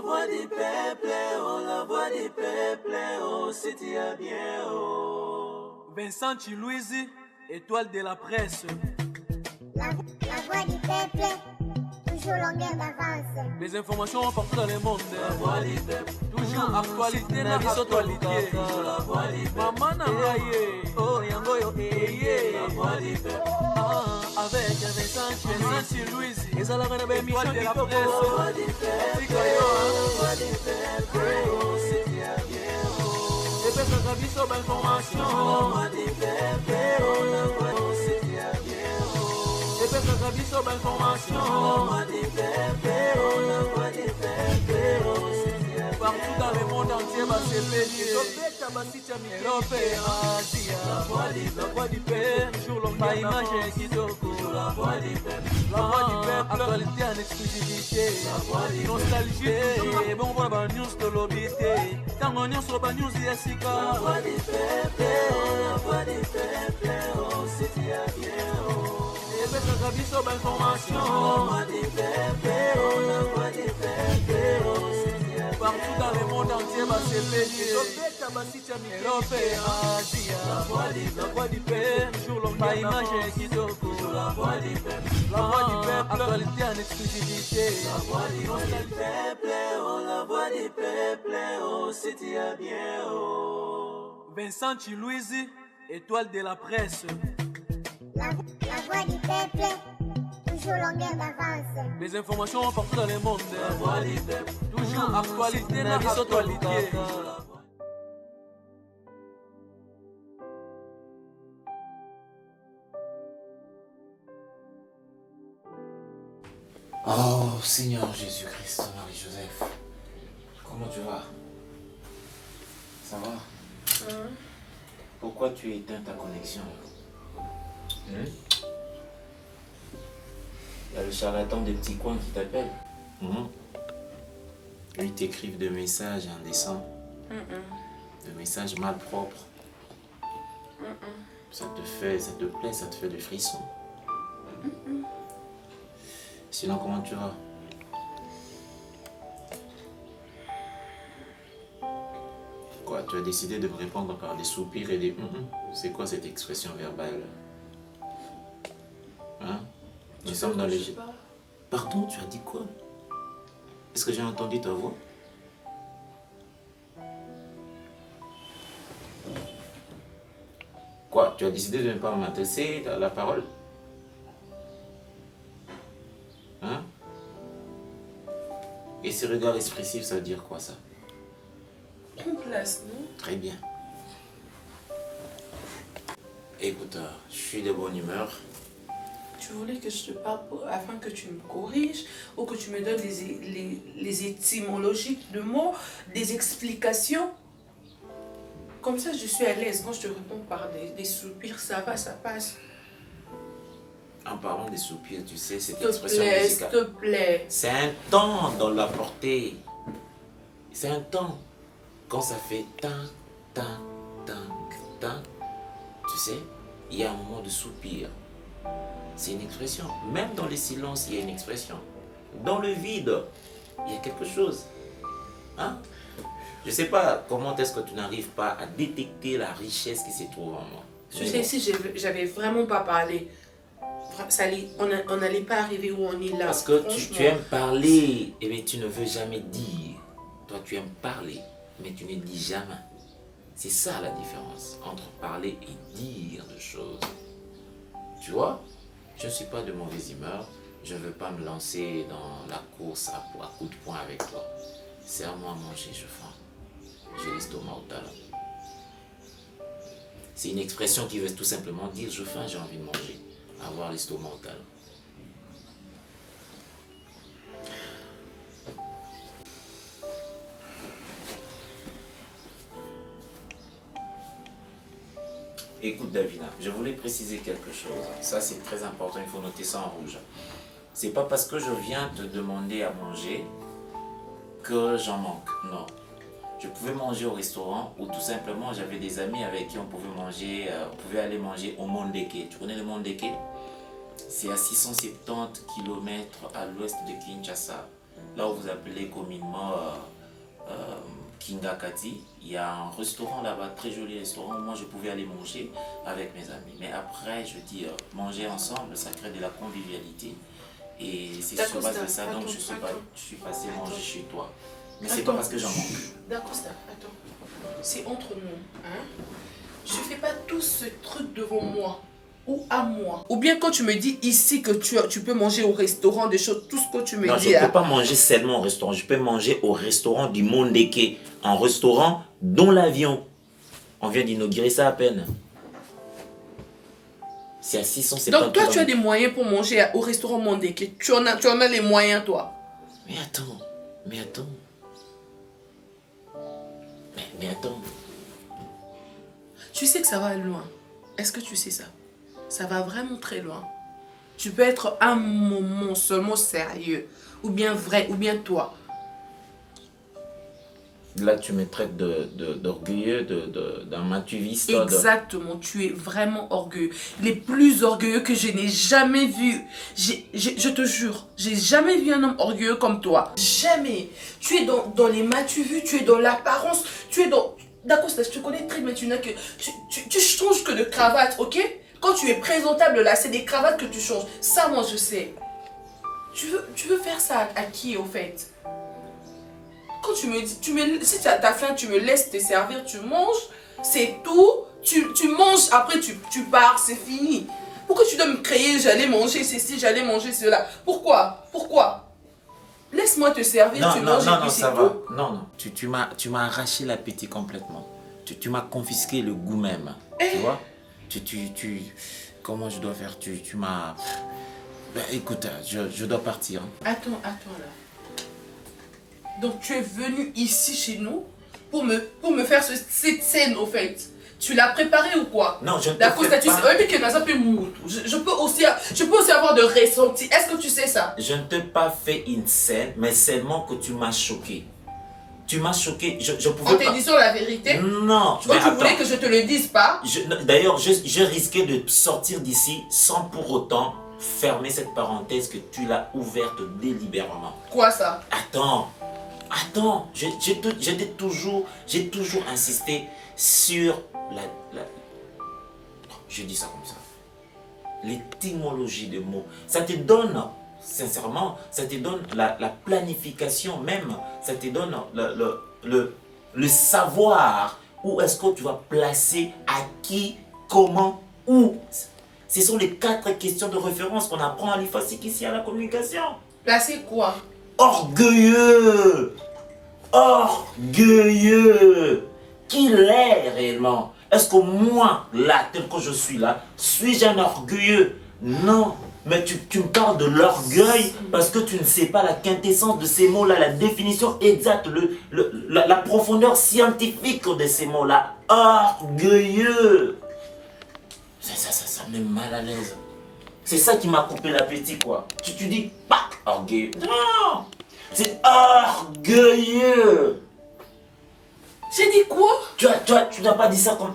voix du peuple, oh, la voix du peuple, oh, si tu as bien, oh. Vincent Chilouizi, étoile de la presse. La voix du peuple, toujours longueur d'avance. Les informations partout dans le monde. La voix du peuple, toujours actualité na actualité. la voix du peuple, Maman Nangaye, oh yango yo la voix du peuple, avec Vincent Chilouizi. la voix du peuple, la voix du peuple, oh, si tu as bien, oh. Et puis ça vie sur information. La voix du peuple, oh, la voix, oh, si tu as bien, oh. Et puis ça vie sur information. La voix du peuple, oh, la voix du peuple, oh, si tu as bien, Partout dans le monde entier, bah c'est péché. la voix du peuple, La voix du peuple, toujours longueur image kitoko. la voix du peuple, La voix du peuple, actualité en exclusivité. Nostalgie, et bon voilà ba news de l'obité. Tango nyonso ba news ya sika. la voix du peuple, oh, la voix du peuple, oh, si tu as bien, oh. Et puis ça biso ba information. La voix du peuple, oh, la voix du peuple, oh, si tu as bien, Partout dans le monde entier, bah c'est péché. la voix du La voix du peuple, toujours longueur image kitoko. la voix du peuple, La voix du peuple, actualité en exclusivité. la voix du peuple, oh, la voix du peuple, oh, si tu as bien, oh. Vincent Chilouizi, étoile de la presse. La voix du peuple, toujours longueur d'avance. Les informations partout dans le monde. La voix du peuple, Toujours actualité na actualité. Oh Seigneur Jésus-Christ, Marie-Joseph, comment tu vas? Ça va? Pourquoi tu éteins ta connexion? Il y a le charlatan des petits coins qui t'appelle. Ils t'écrivent des messages indécents, des messages malpropres. Ça te plaît, ça te fait des frissons. Sinon, comment tu vas? Quoi, tu as décidé de me répondre par des soupirs et des C'est quoi cette expression verbale? Hein? Nous sommes dans les... Pardon, tu as dit quoi? Est-ce que j'ai entendu ta voix? Quoi, tu as décidé de ne pas m'adresser la parole? Hein? Et ces regards expressifs, ça veut dire quoi ça? Prends place, non? Très bien. Écoute, je suis de bonne humeur. Tu voulais que je te parle afin que tu me corriges ou que tu me donnes les étymologies de mots, des explications. Comme ça, je suis à l'aise. Quand je te réponds par des soupirs, ça va, ça passe. En parlant des soupirs, tu sais, cette S'il te expression plaît, s'il musicale. te plaît. C'est un temps dans la portée. C'est un temps. Quand ça fait tan, tan, tan, tan, tu sais, il y a un moment de soupir. C'est une expression. Même dans les silences, il y a une expression. Dans le vide, il y a quelque chose. Hein? Je ne sais pas comment est-ce que tu n'arrives pas à détecter la richesse qui se trouve en moi. Je sais, si j'avais vraiment pas parlé, on n'allait pas arriver où on est là. Parce que tu aimes parler, mais tu ne veux jamais dire. Toi, tu aimes parler, mais tu ne dis jamais. C'est ça la différence entre parler et dire des choses. Tu vois, je ne suis pas de mauvaise humeur. Je ne veux pas me lancer dans la course à coups de poing avec toi. Serre-moi à manger, je faim. J'ai l'estomac au talon. C'est une expression qui veut tout simplement dire je faim, j'ai envie de manger. Avoir l'estomac au talon. Écoute Davina, je voulais préciser quelque chose. Ça c'est très important, il faut noter ça en rouge. C'est pas parce que je viens te demander à manger que j'en manque, non. Je pouvais manger au restaurant ou tout simplement j'avais des amis avec qui on pouvait manger, on pouvait aller manger au Mondeke. Tu connais le Mondeke? C'est à 670 km à l'ouest de Kinshasa. là où vous appelez communément Kingakati, il y a un restaurant là-bas, très joli restaurant, où moi je pouvais aller manger avec mes amis. Mais après, je dis, manger ensemble, ça crée de la convivialité. Et c'est sur base de ça, donc je suis passé manger chez toi. Mais c'est pas parce que j'en mange. D'accord, attends. C'est entre nous. Hein? Je fais pas tout ce truc devant moi. Ou à moi. Ou bien quand tu me dis ici que tu peux manger au restaurant, des choses, tout ce que tu me dis. Non, je ne peux pas manger seulement au restaurant. Je peux manger au restaurant du Mondeke. Un restaurant dont l'avion. On vient d'inaugurer ça à peine. C'est à 670 Donc toi, tu as des moyens pour manger au restaurant Mondeke. Tu en as les moyens, toi. Mais attends. Mais attends. Tu sais que ça va loin. Est-ce que tu sais ça? Ça va vraiment très loin. Tu peux être un moment seulement sérieux. Ou bien vrai, ou bien toi. Là, tu me traites d'orgueilleux, d'un matuviste. Exactement, tu es vraiment orgueilleux. Les plus orgueilleux que je n'ai jamais vu. Je te jure, j'ai jamais vu un homme orgueilleux comme toi. Jamais. Tu es dans les matu-vus, tu es dans l'apparence, tu es dans... D'accord, je te connais très bien, tu n'as que... Tu changes que de cravate, ok? Quand tu es présentable là, c'est des cravates que tu changes. Ça, moi, je sais. Tu veux faire ça à qui, au fait? Quand tu me dis, si tu as faim, tu me laisses te servir, tu manges, c'est tout. Tu manges, après tu pars, c'est fini. Pourquoi tu dois me créer, j'allais manger ceci, j'allais manger cela? Pourquoi? Laisse-moi te servir, tu manges et puis c'est tout. Non. Tu m'as arraché l'appétit complètement. Tu m'as confisqué le goût même. Tu vois? Comment je dois faire? Tu m'as... Ben, écoute, je dois partir. Attends là. Donc tu es venu ici chez nous pour me faire cette scène au fait. Tu l'as préparé ou quoi? Non, je ne te fais pas. Je peux aussi avoir de ressenti. Est-ce que tu sais ça? Je ne t'ai pas fait une scène, mais seulement que tu m'as choqué. Tu m'as choqué. Je pouvais en te disant la vérité? Non. Tu voulais que je te le dise pas? D'ailleurs, je risquais de sortir d'ici sans pour autant fermer cette parenthèse que tu l'as ouverte délibérément. Quoi ça? Attends, j'ai toujours insisté sur je dis ça comme ça, l'étymologie des mots. Ça te donne, sincèrement, ça te donne la planification même, ça te donne le savoir où est-ce que tu vas placer, à qui, comment, où. Ce sont les 4 questions de référence qu'on apprend à l'IFASIC ici à la communication. Placer quoi? Orgueilleux. Qu'il est réellement? Est-ce que moi, là, tel que je suis là, suis-je un orgueilleux? Non. Mais tu me parles de l'orgueil parce que tu ne sais pas la quintessence de ces mots-là, la définition exacte, la profondeur scientifique de ces mots-là. Orgueilleux. Ça me met mal à l'aise. C'est ça qui m'a coupé l'appétit, quoi. Tu dis pas orgueilleux. Non. C'est orgueilleux. J'ai dit quoi? Tu n'as pas dit ça comme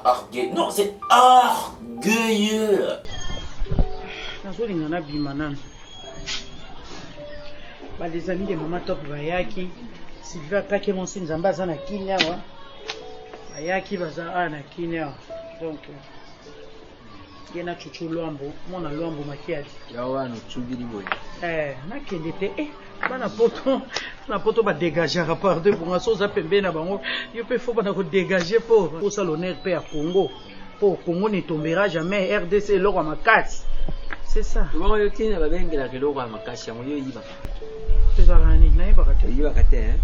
orgueilleux. Non, c'est orgueilleux. Nazolinga bima nanu. Les amis de Maman Top bayaki. Sylvia atake mon sin zamba za na kinya wa. Bayaki baza na kinya. Donc yena chuchu lwambo, mona lwambo makiadi. Yawa no chubiri boy. Nakende te bana poto ba dégager à part de pour ngaso za pembe na bango. Yo pe faut bana ko dégager pour ça l'honneur pe à Congo. Pour Congo ne tombera jamais RDC loko makasi. C'est ça. Bon yo tina ba bengela ke loko makasi yango yo yiba. C'est ça nani na yiba kate. Yiba kate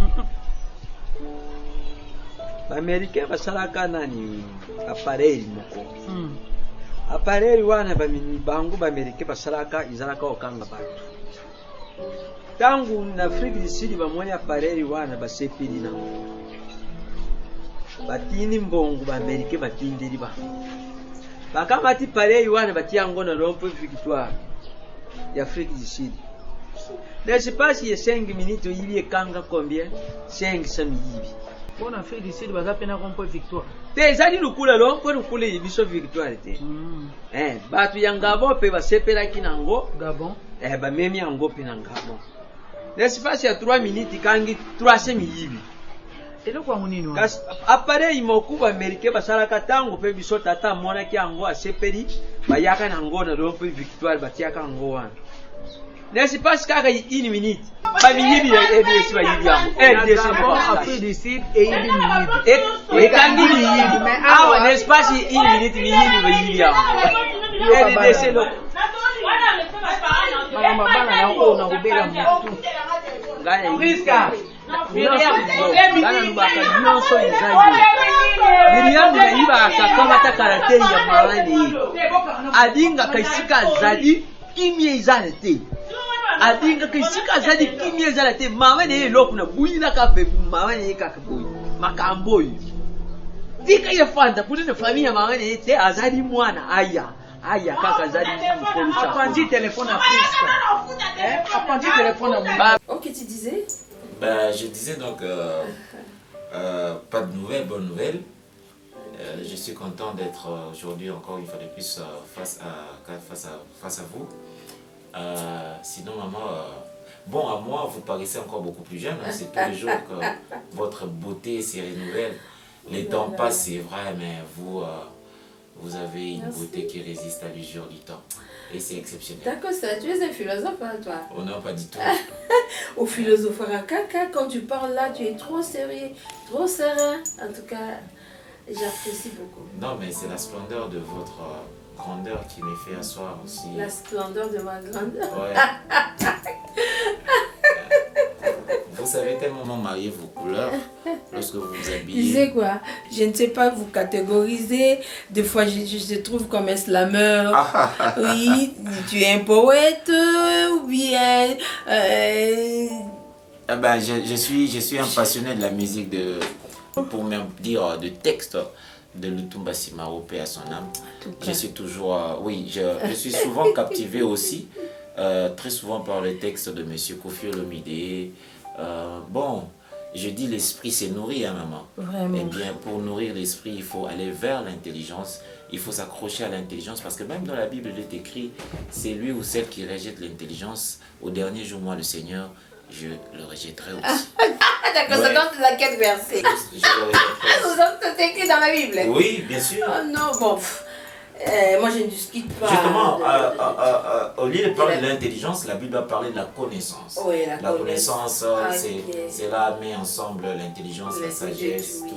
Ba Americain ba salaka nani appareil moko. Appareil wana ba bango ba Americain ba salaka izalaka okanga batu. Tangu na Afrique du Sud bamoni appareil wana basepeli na batini mbongo ba Americain batindeli ba bakamati pareil wana batiango na rompo victoire ya Afrique du Sud. Mais je passe il y a 5 minutes il y kanga combien 500 yibi. Bon Afrique du Sud baza pena rompo victoire. Te zali lukula rompo lukula yibiso victoire te. Batu ya Gabon pe basepela kinango Gabon. Ba memi yango pe na Gabon. l'espace ya 3 minutes kangi 3 miyibi eloko yango nini wana kasi appareil moko baamerikain basalaka ntango mpe biso tata amonaki yango asepeli bayaka nango na do mpe victoire batiaka yango wana l'espace kaka 1 minute bamiyibi rdc bayibi yango rdc afrique du sud eyibi miyibi ekangi miyibi mais awa l'espace 1 minute miyibi bayibi yango rdc loko makambo bana yango na kobela motu Miriam nayibaka kama takarateri ya mawani adinga kaisika azali kimie ezala te adinga kaisika azali kimie ezala te mawani eloko na buyila ka pe mawani kaka boyi makambo oyo tika ye fanda kudine famille mawani te azali mwana aya kaka azali mukolo apandi téléphone à Prisca apandi téléphone à Ok, tu disais? Je disais donc, pas de nouvelles, bonnes nouvelles. Je suis content d'être aujourd'hui encore une fois de plus face à vous. Sinon, maman, bon, à moi, vous paraissez encore beaucoup plus jeune. Hein, c'est tous les jours que votre beauté se renouvelle. Les temps passent, c'est vrai, mais vous, vous avez une beauté qui résiste à l'usure du temps. Et c'est exceptionnel. D'accord, ça, tu es un philosophe, hein, toi? Oh non, pas du tout. Au philosophe caca, quand tu parles là, tu es trop sérieux, trop serein. En tout cas, j'apprécie beaucoup. Non, mais c'est la splendeur de votre grandeur qui me fait asseoir aussi. La splendeur de ma grandeur. Ouais. Vous savez tellement marier vos couleurs lorsque vous vous habillez. Tu sais quoi? Je ne sais pas vous catégoriser. Des fois, je te trouve comme un slammer. Oui, tu es un poète ou bien... Ah ben, je suis un passionné de la musique, pour même dire de texte de Lutumba Simaro, paix à son âme. Je suis toujours... oui, je suis souvent captivé aussi, très souvent par les textes de M. Kofi Olomide. Bon, je dis l'esprit c'est nourrir, hein, maman. Vraiment. Eh bien, pour nourrir l'esprit, il faut aller vers l'intelligence. Il faut s'accrocher à l'intelligence parce que même dans la Bible, il est écrit, c'est lui ou celle qui rejette l'intelligence. Au dernier jour, moi, le Seigneur, je le rejetterai aussi. D'accord, ça dans laquelle verset? Je le rejetterai. C'est écrit dans la Bible? Oui, bien sûr. Oh non, bon. Moi, je ne discute pas. Justement, au lieu de parler de l'intelligence, la Bible va parler de la connaissance. Oui, la connaissance, Okay. c'est là, met ensemble l'intelligence, la sagesse, oui. tout.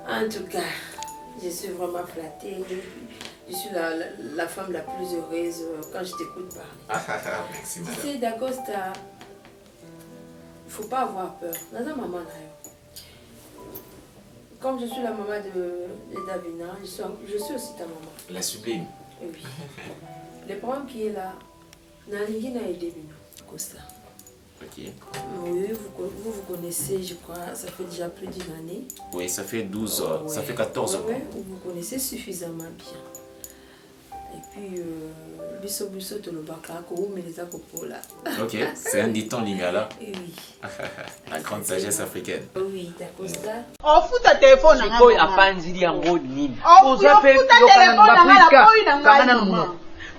En tout cas, je suis vraiment flattée. Je suis la femme la plus heureuse quand je t'écoute parler. Merci, Tu madame. sais, d'Acosta, il ne faut pas avoir peur. Dans un moment, comme je suis la maman de Davina, je suis aussi ta maman. La sublime. Oui. Le problème qui est là, Nalingi n'a aidé Costa. Ok. Oui, vous connaissez, je crois, ça fait déjà plus d'une année. Oui, ça fait 12, Ouais. ça fait 14 ans. Ouais, vous connaissez suffisamment bien. Et puis, biso tolobaka ko meleza kopola. Ok, c'est un dicton lingala. Oui. La grande sagesse africaine. Oui, d'accord ça. Ofuta telefone na sikoyo apanzili yango nini ofuta telefone na ngala boyi na ngala.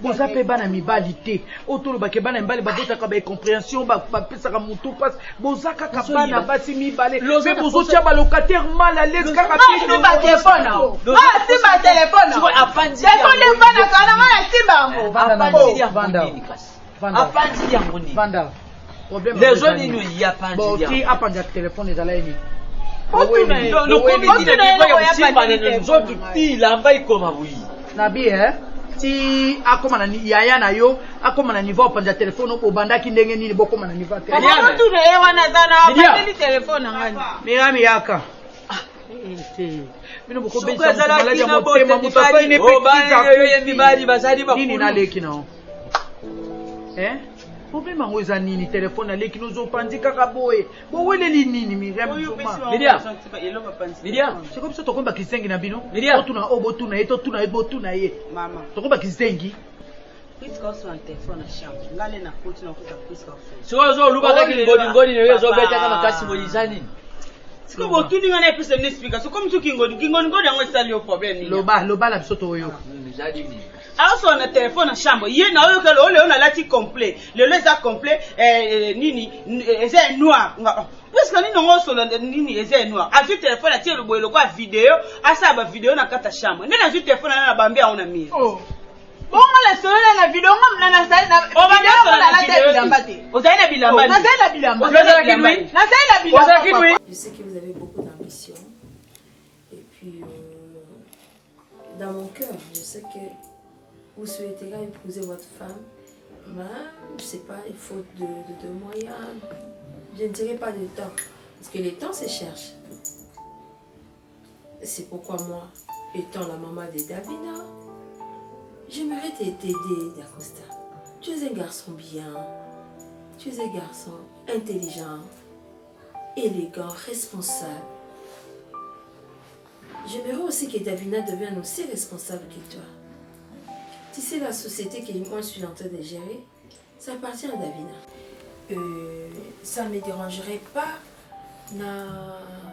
boza pe bana mibali te otolobake bana mibali babotaka baincompréhension bapesaka motu mpasi boza kaka bana basi mibale mpe bozotia balocataire mal à l'aise kaka simba telefone simba telefone bana kana ngala simba yango apanzili yango nini vanda les gens nini oyi apanzili yango ti apanja telefone ezala ye nini nzoto ti lamba ikoma buyi nabi ti akoma na yaya na yo akoma na niveau opanja telefone obandaki ndenge nini bokoma na niveau te tuna ye wana zana opandeli telefone ngani mirami yaka bino bokobesa maladi ya motema moto afaine nini naleki nao problème yango eza nini telefone aleki nozopanzi kaka boye boweleli nini miriamsiko biso tokomba kisengi na bino totuna o botuna ye totuna ye botuna ye tokomba kisengi sikoyo ozolukaka kingodingodi nayo ezobetaka makasi moyiza nini siko botuni ngana epesa explication comme tu kingodi yango esali yo problème loba na biso toyoka alors sur na téléphone na chambre yé na oyo kelo le on a lati complet le ça complet nini c'est noir parce que nini ngo solo nini c'est noir a vu téléphone a tirer le boy le quoi vidéo a ça ba vidéo na kata chambre nena vu téléphone na bambi a on a mis oh bon la solo na vidéo ngam na sai na vidéo na la tête bilamba te ozaina bilamba na sai na bilamba je sais que vous avez beaucoup d'ambition et puis dans mon cœur je sais que vous souhaiterez épouser votre femme, mais je ne sais pas, il faut de moyens. Je ne dirais pas de temps, parce que le temps se cherche. C'est pourquoi moi, étant la maman de Davina, j'aimerais t'aider, Dacosta. Tu es un garçon bien, tu es un garçon intelligent, élégant, responsable. J'aimerais aussi que Davina devienne aussi responsable que toi. Tu sais, la société que moi je suis en train de gérer, ça appartient à Davina. Ça ne me dérangerait pas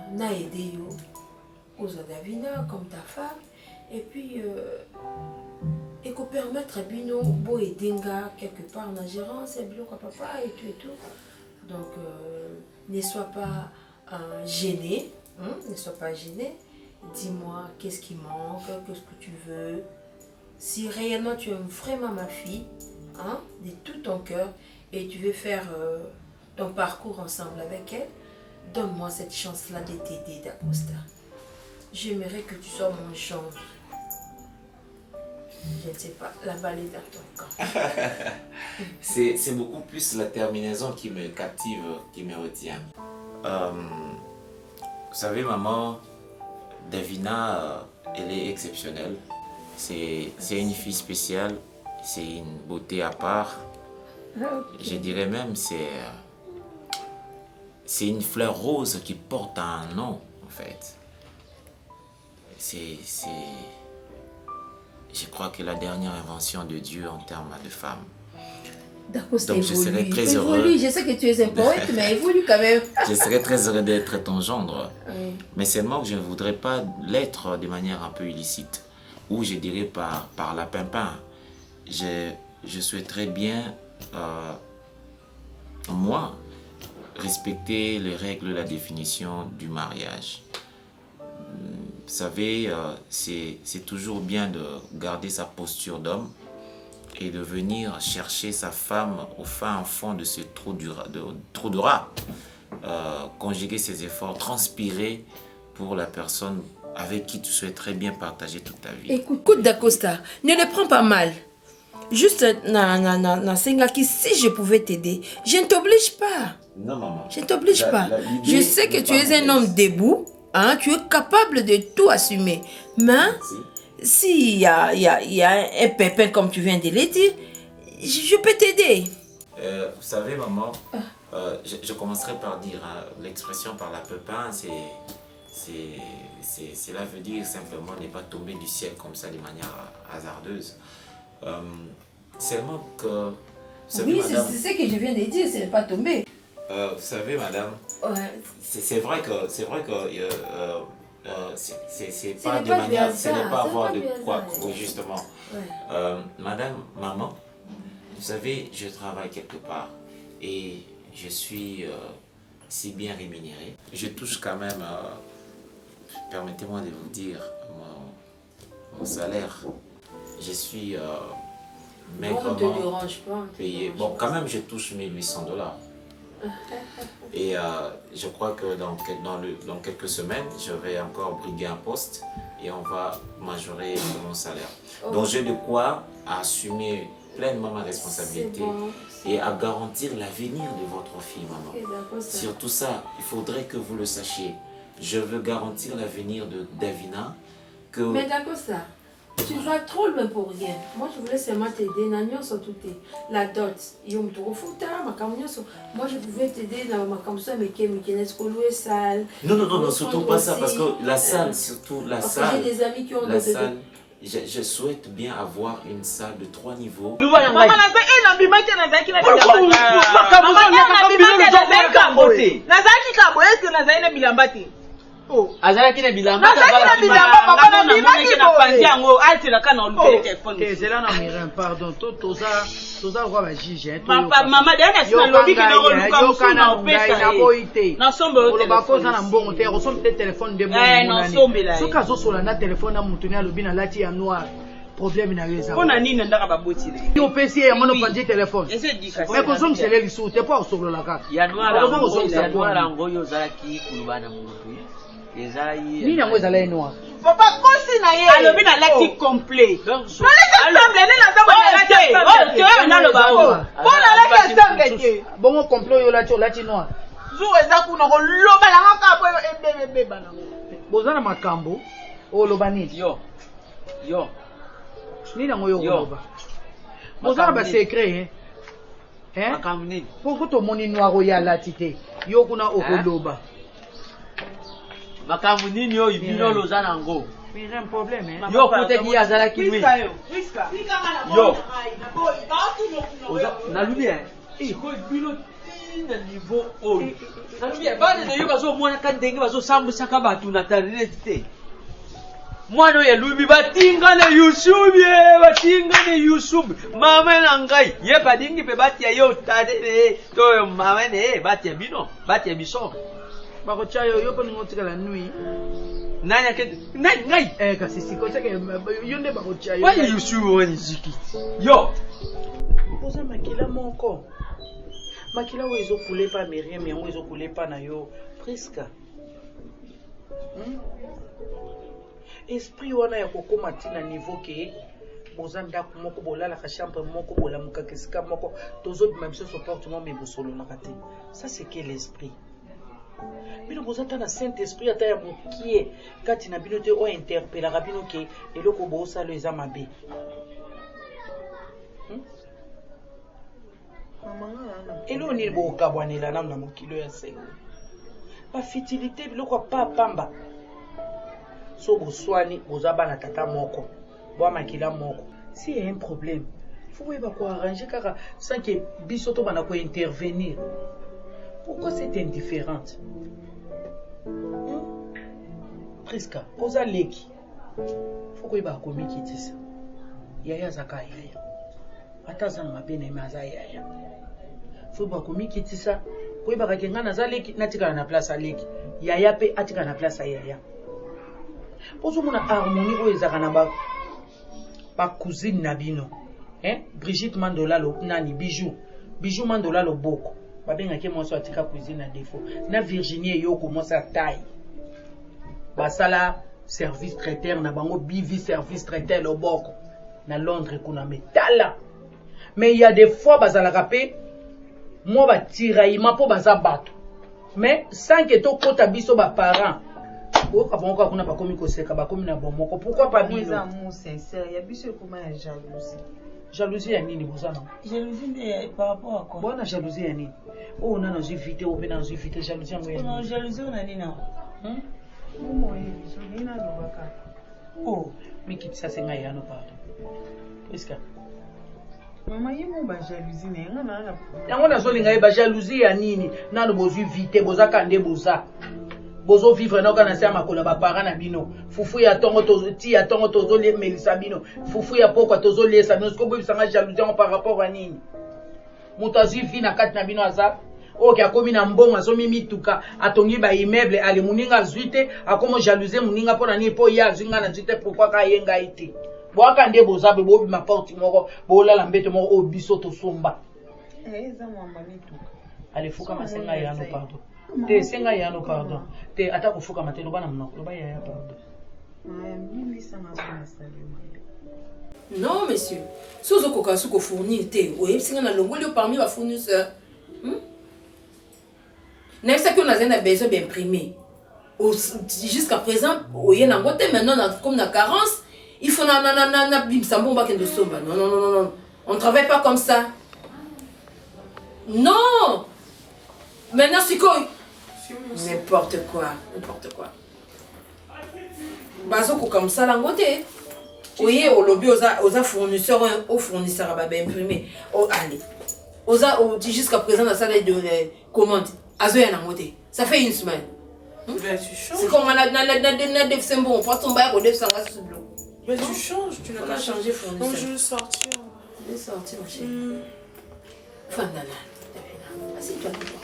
d'aider aux Davina comme ta femme. Et puis, et qu'on permette à Bino beau aider quelque part en gérance, et bien papa et tout. Donc, ne sois pas gêné. Ne sois pas gêné. Dis-moi qu'est-ce qui manque, qu'est-ce que tu veux. Si réellement tu aimes vraiment ma fille, hein, de tout ton cœur, et tu veux faire ton parcours ensemble avec elle, donne-moi cette chance-là de t'aider, Dacosta. J'aimerais que tu sois mon change. Je ne sais pas, la balle est dans ton camp. C'est beaucoup plus la terminaison qui me captive, qui me retient. Vous savez, maman, Davina, elle est exceptionnelle. C'est une fille spéciale, c'est une beauté à part. Okay. Je dirais même c'est une fleur rose qui porte un nom en fait. Je crois que la dernière invention de Dieu en termes de femme. Donc je serais très heureux. Je sais que tu es un poète, mais évolue quand même. Je serais très heureux d'être ton gendre. Oui. Mais seulement que je ne voudrais pas l'être de manière un peu illicite. Ou je dirais par la pimpin. Je souhaiterais bien, moi, respecter les règles de la définition du mariage. Vous savez, c'est toujours bien de garder sa posture d'homme et de venir chercher sa femme au fin fond de ce trou de rat. Conjuguer ses efforts, transpirer pour la personne avec qui tu souhaiterais bien partager toute ta vie. Écoute Dacosta, ne le prends pas mal. Juste, si je pouvais t'aider, je ne t'oblige pas. Non, maman. Je ne t'oblige pas. Je sais que tu es un homme debout, hein, tu es capable de tout assumer. Mais s'il y a un pépin comme tu viens de le dire, je peux t'aider. Vous savez, maman, je commencerai par dire, hein, l'expression par la pépin, cela veut dire simplement ne pas tomber du ciel comme ça de manière hasardeuse. Seulement que... Oui, c'est ce que je viens de dire, c'est ne pas tomber. Vous savez, madame, c'est vrai que c'est pas de manière, ce n'est pas avoir de quoi, oui, justement. Ouais. Madame, maman, vous savez, je travaille quelque part et je suis si bien rémunéré. Je touche quand même, permettez-moi de vous dire, mon salaire. Je suis maigrement payé. Bon, quand même, je touche $1800. Et je crois que dans quelques semaines, je vais encore briguer un poste et on va majorer mon salaire. Donc j'ai de quoi assumer pleinement ma responsabilité et à garantir l'avenir de votre fille, maman. Sur tout ça, il faudrait que vous le sachiez. Je veux garantir l'avenir de Davina. Mais d'accord ça. Tu vas trop loin pour rien. Moi, je voulais seulement t'aider. La dot. Moi, je pouvais t'aider dans ma campagne, mais salle. Non, surtout pas ça. Parce que la salle, surtout la salle. J'ai des amis qui ont la salle. Je souhaite bien avoir une salle de 3 niveaux. azalaki na bilamba ezela na mirin pardon toza roi bajuge mama deya na sina lobi kilokoluka mosu na opesa naboyi te nasombe olobaka oza na mbongo te osombi te telefone nde monani soki azosola na telefone na motu ne alobi nalati ya noir problème na yo eza mpona nini ndaka babotile opesi ye yango nopanzi telefone me kozongisele lisusu te mpo akosolola kaka ya noir yango oyo ozalaki koloba na motu ezala ye nini yango ezala ye noir papa kosi na ye alobi nalati complet bongo complet oyo olati noir jour eza kuna kolobelanga kaka po ebebeba nango boza na makambo oloba nini yo nini yango oyo okoloba boza na basekret makambo nini poko tomoni noir oyo alati te yo kuna okoloba makambo nini oyo bino loza nango mirin problème yo koteki azalaki lwi yo nalubi sikoyo bino na niveau oyo nalubi bana na yo bazomonaka ndenge bazosambwisaka bato na internet te mwana oyo elubi batinga na youtube mama na ngai ye badingi mpe batia yo tate to mama ne batia bino batia biso bakotya yo mpo ningo otikala nui nani akende ngai kasi sikoteke yo nde bakotya yo wani youtube wani ziki yo oza makila moko makila oyo ezokule pa miriam yango ezokule pa na yo priska esprit wana ya kokoma ntina niveau ke boza ndako moko bolalaka chambre moko bolamukaka esika moko tozobima biso soportement me bosololaka te ça c'est quel esprit bino boza ta na saint esprit ata ya mokie kati na bino te oyo interpelaka bino ke eloko boosala eza mabe eloko nini bokabwanela nanu na mokilo ya sengo bafitilité biloko pa pamba so boswani boza bana tata moko bwa makila moko si y a un problème faut boyeba koarrange kaka sans que biso to bana kointervenir. Pourquoi c'est indifférente? Priska oza leki faut koyeba komi kitisa yaya zaka yaya ata za mabe na maza yaya faut ba komi kitisa koyeba ka kenga na za leki natika na place leki yaya pe atika na place yaya. Pozo mona harmonie oyo ezaka na ba cousine na bino. Brigitte Mandola lo nani bijou Mandola lo boko. Babenga ke monso atika cousine na défaut. Na Virginie yo commence à taille. Basala service traiteur na bango bivi service traiteur lo boko. Na Londres kuna metala. Mais il y a des fois bazala rapé moi ba tiraillement po baza bato. Mais sans que to kota biso ba parents. Pourquoi kuna pas komi koseka ba komi na bomoko? Pourquoi pas bino? Moi amour sincère, ya biso comment ya jalousie. Jalousie ya nini bozana? Jalousie par rapport à quoi? Bona jalousie ya nini? Oh on a nos invité au pénal invité jalousie ngoya. Non jalousie on a nini na? Moi je na lobaka. Oh, mais qui ça c'est ngaya no pardon. Est-ce que Maman yimo ba jalousie na ngana. Yango na zo linga ba jalousie ya nini? Nano bozu vite bozaka nde boza. Bozo vivre na kana se makola ba parents na bino fufu ya tongo tozo ti ya tongo tozo le melisa bino fufu ya pokwa tozo le sa bino sko bo bisanga jalousie par rapport à nini muto azi vi na kati na bino aza oki akomi na mbongo azo mimituka atongi ba immeuble ale muninga zuite akomo jalousie muninga pona ni po ya zinga na zuite pourquoi ka yenga ite boaka nde bozabe bobi ma porte moko bolala mbeto moko o biso to somba eza mwamba mituka ale fuka masenga ya no pardon te senga ya no pardon te ata kufuka matelo bana mnoko loba ya pardon mimi sana bana salima. Non monsieur sozo koka suko fournir te oye singa na longoli parmi ba fournisseurs n'est ce que on a besoin d'imprimer jusqu'à présent oye na ngote maintenant comme na carence il faut na bimsambo ba kendo somba non on travaille pas comme ça non maintenant siko n'importe quoi bazoko comme ça la ngote oye au lobby aux fournisseurs aux fournisseurs ba imprimer oh allez aux jusqu'à présent la salle de commande azoya na ngote ça fait une semaine Ben, tu changes. C'est comme on a des bon, on prend ton bail au def sans gaz sous l'eau. Ben, tu changes, tu n'as On pas a changé changé. fournisseur. Donc, je veux sortir. Je vais sortir, ma chérie. Fandana, assieds-toi devant.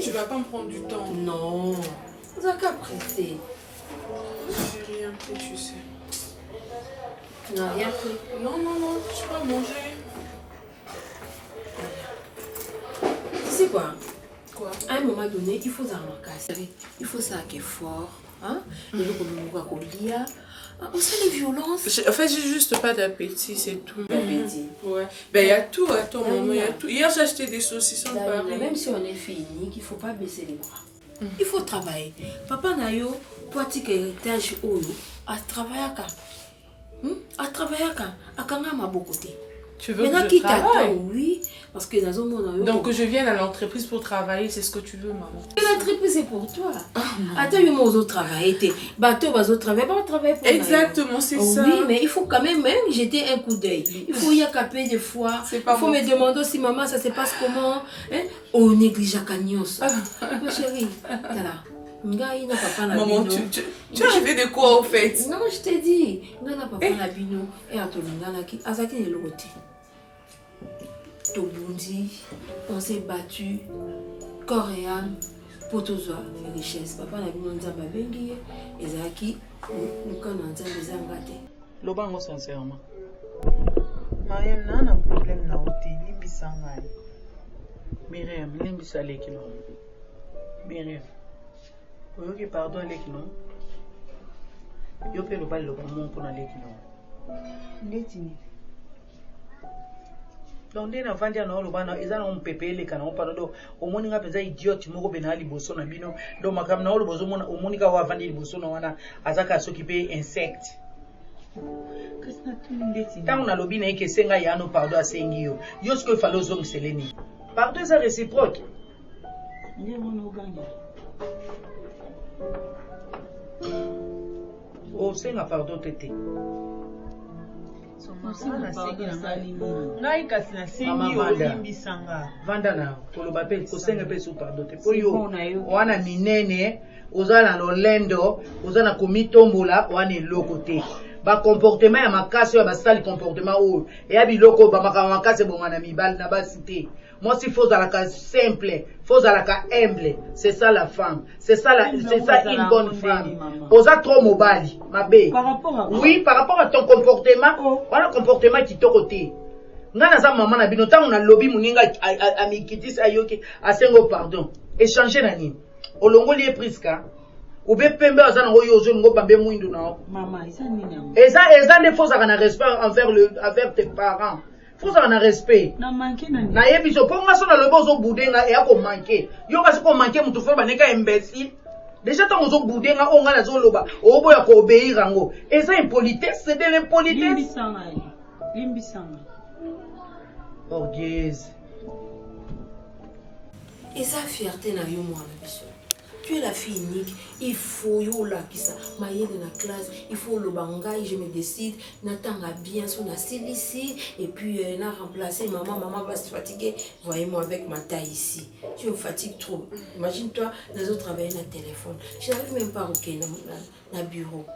Tu vas pas me prendre du temps. Non, vous n'avez qu'à prêter. J'ai rien pris, tu sais. Tu n'as rien pris. Non, je peux pas manger. Tu sais quoi? Quoi? À un moment donné, il faut ça remarquer. Il faut ça qui est fort. Hein? Et le colia. On sait les violences. En fait, j'ai juste pas d'appétit, c'est tout. D'appétit. Ouais. Ben, il y a tout, attends, maman, il y a tout. Hier, j'ai acheté des saucissons Paris. Même si on est fini, il ne faut pas baisser les bras. Il faut travailler. Papa Nayo, toi, tu es héritage à travailler à travailler à Kangama Bokote. Tu veux que je travaille? Oui, parce que dans un monde... Donc que je vienne à l'entreprise pour travailler, c'est ce que tu veux, maman? L'entreprise, c'est pour toi. Attends, il y a autres travailler. Bateau, vas travailler, pas travailler pour exactement, c'est ça. Oui, mais il faut quand même jeter un coup d'œil. Il faut y accaper des fois. Il faut me demander aussi, maman, ça se passe comment? On néglige à Cagnos. Ma chérie, là. Maman, tu as rêvé de quoi au fait? Non, je t'ai dit. Papa Nabino et Azaki est l'autre. Tobundi, on s'est battu, corps et âme, pour tous les richesses. Papa Nabino Nzamba Bengi, Ezaki, nous connaissons des engatés. Lobango sincèrement. Mariam, n'a un problème na oti, limbisa ngai. Myriam, limbisa leki non. Myriam. Oyoki pardon leki non. Yo pe loba loba mon pona leki non. Ndetini. Donc nde na vandi na loba na eza na mpepe leka na pardon do omoni nga penza idiot moko be na liboso na bino do makam na lobozo mona omoni ka wa vandi liboso na wana azaka s'occuper insecte. Tant on a lobby na ekesenga ya no pardon asengi yo. Yo ce que fallait ozong seleni. Pardon c'est réciproque. Ndiye mona oganga. Oh, c'est un pardon tété. Ngai kasi na sengi olimbisanga. Vanda na koloba pe kosenga pe sou pardon te. Po yo wana minene, ozana lolendo, ozana komitombola wana eloko te. Ba comportement ya makasi ya basali comportement oyo. Ya biloko ba makasi bongana mibali na basité. Moi, si faut à la simple, faut à la humble, c'est ça la femme, c'est ça une bonne femme. Osa trop mobile, ma bé. Par rapport à quoi? Oui, par rapport à ton comportement, voilà le comportement qui te côté. Ngana za maman na bino tant on a lobby muninga amikitis ayoki asengo pardon. Échanger na nini? Olongo li priska. Obe pembe azana oyo ozo ngo bambe muindu na. Maman, isa nini yango? Eza ne faut à respect envers tes parents. Faut ça en respect. Na manqué na ni. Na yebiso pour nga sona lobo zo boudenga et ako manquer. Yo kasi ko manquer mutu fa baneka imbécile. Déjà tant zo boudenga on nga na zo loba. Obo ya ko obéir ngo. Et ça impolitesse, c'est de l'impolitesse. Limbisanga. Orgueuse. Et sa fierté na yo moi na biso. Tu es la fille unique, il faut yo là qui ça mailler dans la classe, il faut le bangaï, je me décide, n'attends bien son asile ici et puis n'a remplacé maman va se fatiguer, voyez-moi avec ma taille ici. Tu me fatigues trop. Imagine-toi, nous autres travaillons dans le téléphone. Je n'arrive même pas OK dans le bureau.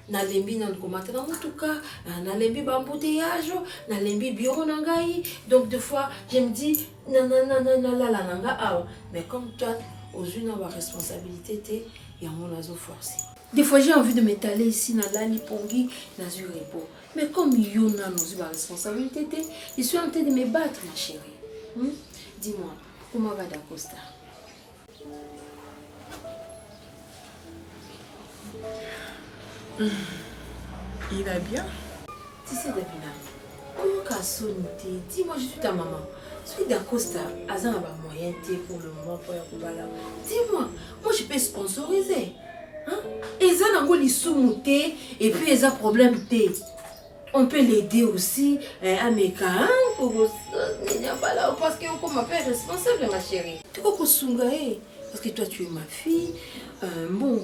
Na lembi na komata na mutuka na lembi bambouteillage na lembi bureau nangai donc des fois je me dis na nanga mais comme toi aux une à responsabilité il y a mon azo forcé. Des fois j'ai envie de m'étaler ici na lani pongi na zurepo. Mais comme yo na nos responsabilité je suis en train de me battre ma chérie. Dis-moi comment va Dacosta? Il va bien. Tu sais Davina, comment dis-moi je suis ta maman. Celui d'Acosta, Azan a un moyen pour le moment pour Yakubala. Dis-moi, moi je peux sponsoriser. Ils ont un sous-mouté et puis ils ont un problème. On peut l'aider aussi à mes cas. Parce qu'on m'appelle responsable, ma chérie. Tu peux parce que toi tu es ma fille. Bon,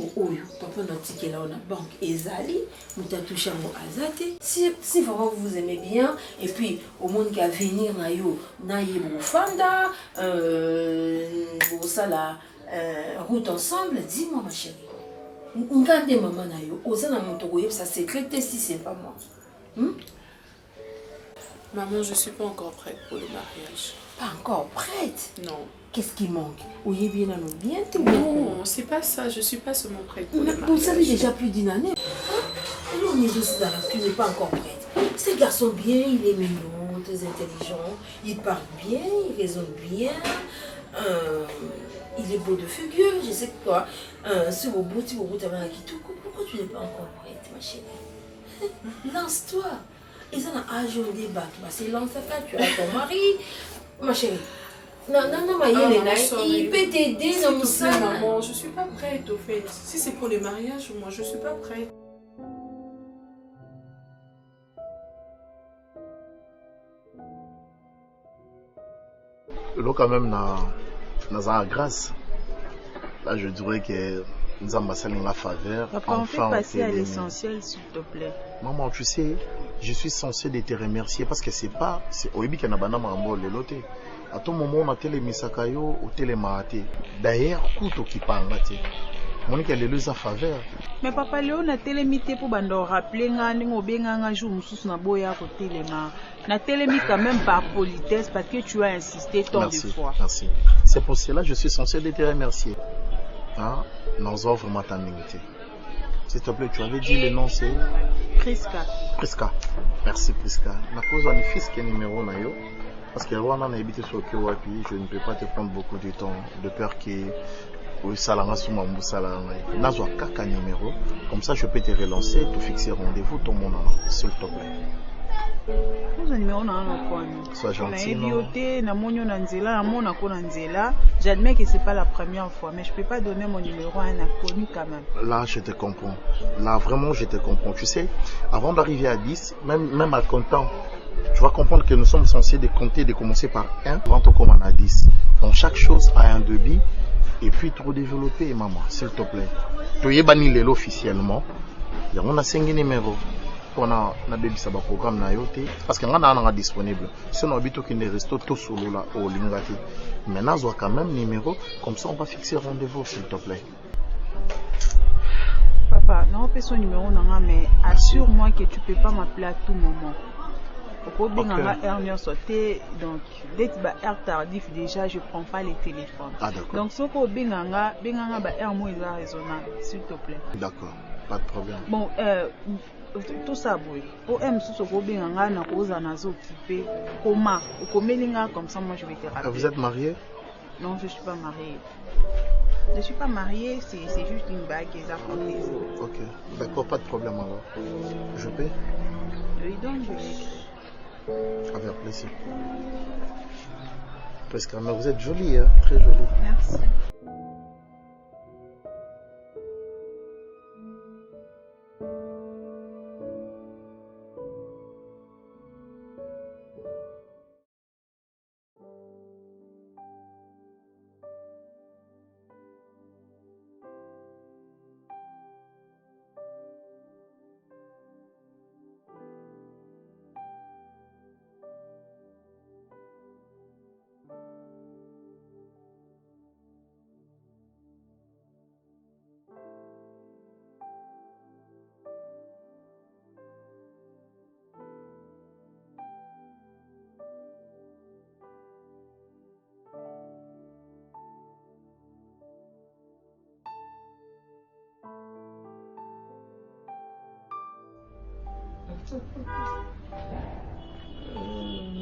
papa n'a dit que là on a banque Ezali, nous t'a touché à mon azate. Si vraiment vous aimez bien, et puis au monde qui va venir, na yo, na ye bon fanda, bon ça là, route ensemble, dis-moi ma chérie. Regardez maman nayo, osana montogoye, ça secret si c'est pas moi. Maman, je suis pas encore prête pour le mariage. Pas encore prête? Non. Qu'est-ce qui manque? Oui, bien, bien, tout bien. Non, c'est pas ça, je suis pas seulement prête pour le mariage. Vous savez déjà plus d'une année. Et l'on est aussi dans la tu n'es pas encore prête. C'est un garçon bien, il est mignon, très intelligent, il parle bien, il raisonne bien. Il est beau de figure, je sais quoi. Si au bout, tu avais un qui tout, pourquoi tu n'es pas encore prête, ma chérie? Lance-toi. Ils ont un âge au débat. C'est lance-toi, tu as ton mari, ma chérie. Non, il peut t'aider dans ça. Maman, je suis pas prête au fait. Si c'est pour le mariage, moi je suis pas prête. Là quand même dans la grâce. Là je dirais que nous avons passé la faveur. Papa, on peut passer à l'essentiel s'il te plaît. Maman, tu sais, je suis censé de te remercier parce que c'est pas... Oyebi qu'il y a un loté. À tout moment, on a télémisakayo ou télématé. D'ailleurs, couteau qui parle là. Monique, elle est les à faveur. Mais papa, Léo, on a télémité pour bando rappeler un jour, nous na boya côté les mains. On a télémité quand même par politesse parce que tu as insisté tant de fois. Merci. C'est pour cela que je suis censé te remercier. Hein? Nous offrons ma dignité. S'il te plaît, tu avais dit le nom, c'est Priska. Priska. Merci Priska. La cause en fils qui est numéro nayo. Parce que on a habité sur Kewapi, je ne peux pas te prendre beaucoup de temps, de peur que salanga suma salanga. Nazo kaka numéro. Comme ça, je peux te relancer, te fixer rendez-vous, ton mon nom, s'il te plaît. Sois gentil. J'admets que c'est pas la première fois, mais je peux pas donner mon numéro à un inconnu quand même. Là, je te comprends. Là, vraiment, je te comprends. Tu sais, avant d'arriver à 10, même à comptant, tu vas comprendre que nous sommes censés de compter, de commencer par 1, avant qu'on en a 10. Donc, chaque chose a un débit, et puis tout développer, maman, s'il te plaît. Tu y banni l'élo officiellement. On a 5 numéros. On a un programme na yote parce que on a disponible. Si on habite qui ne reste tout solo là au lingati. Maintenant, on a quand même numéro. Comme ça, on va fixer rendez-vous, s'il te plaît. Papa, non, pas son numéro, mais assure-moi que tu peux pas m'appeler à tout moment. Pourquoi bien donc dès que heure tardif déjà je prends pas les téléphones. Ah d'accord. Donc ce qu'on binganga heure moins raisonnable, s'il te plaît. D'accord, pas de problème. Bon, tout ça boy. Pour M sous ce qu'on binganga na cause nazo occupé. Comment? Comme ça moi je vais te rappeler. Vous êtes marié? Non, je suis pas mariée. Je suis pas mariée, c'est juste une bague et ça fantaisie. Ok, d'accord, pas de problème alors. Je peux? Oui, donc je vais. Avec plaisir. Parce que vous êtes jolie, hein? Très jolie. Merci.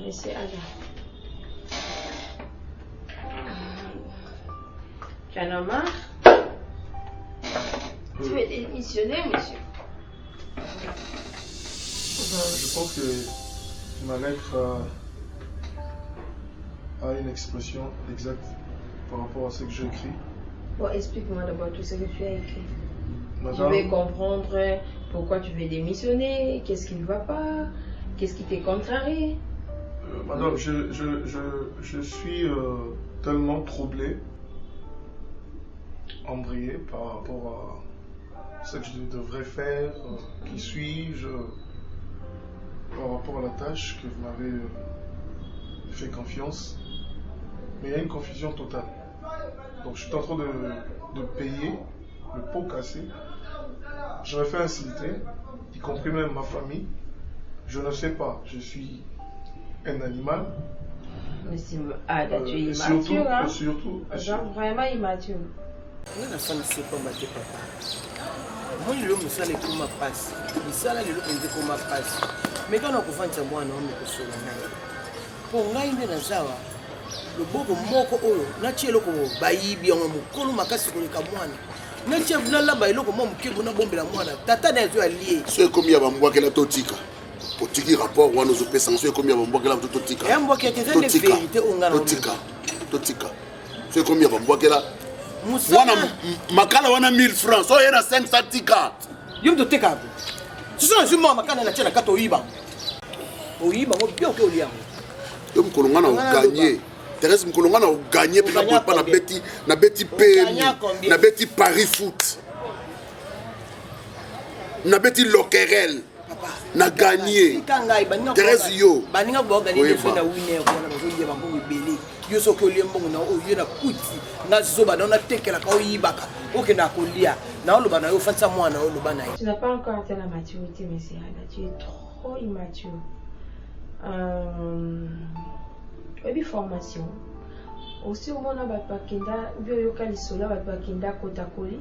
Monsieur Ada. Tu en as marre? Tu veux démissionner, monsieur? Je pense que ma lettre a une expression exacte par rapport à ce que j'ai écrit. Bon, explique-moi d'abord tout ce que tu as écrit. Madame, Je vais comprendre pourquoi tu veux démissionner, qu'est-ce qui ne va pas, qu'est-ce qui t'est contrarié. Madame, je suis tellement troublé, embrayé par rapport à ce que je devrais faire, qui suis-je, par rapport à la tâche que vous m'avez fait confiance. Mais il y a une confusion totale. Donc je suis en train de payer le pot cassé. Je me fais insulter, y compris même ma famille. Je ne sais pas, je suis un animal. Mais c'est tu es immature, hein? Surtout. Genre vraiment immature. La femme ne sait pas battre papa. Moi, je me sens comme ma passe. Je suis là, je me comme ma passe. Mais quand on fait ça, moi, non, mais je suis là. Pour moi, il y a un zawa. Le beau moko oyo, na tielo ko bayibi on mukolo makasi ko leka mwana. Na tielo na la bayilo ko momu kebo na bombela mwana. Tata na zo allié. C'est comme ya bambwa kela totika. Otiki rapport wana zo pesa c'est comme ya bambwa kela totika. Ya mbwa kete de vérité ongana. Totika. C'est comme ya bambwa kela. Wana makala wana 1000 francs. So yana 500 tika. Yum to teka. Ce sont les humains makana na tiela kato yiba. Oyiba mo bien ko liam. Yo mkolongana gagner. Thérèse mkolongana gagner puis pas na beti PM. Na beti Paris foot. Na beti Loquerel. Na gagner. Thérèse yo. Baninga bo gagner na winner ko na zo yeba ko beli. Yo so ko liembo na o yo na kuti. Na zo ba na tekela ka o yibaka. OK na ko lia. Na o loba na yo fatsa mwana o loba na. Tu n'as pas encore atteint la maturité, mais c'est tu es trop immature. Et puis formation. Aussi au moment où Bakenda, Bioyoka Lisola, Bakenda Kotakoli,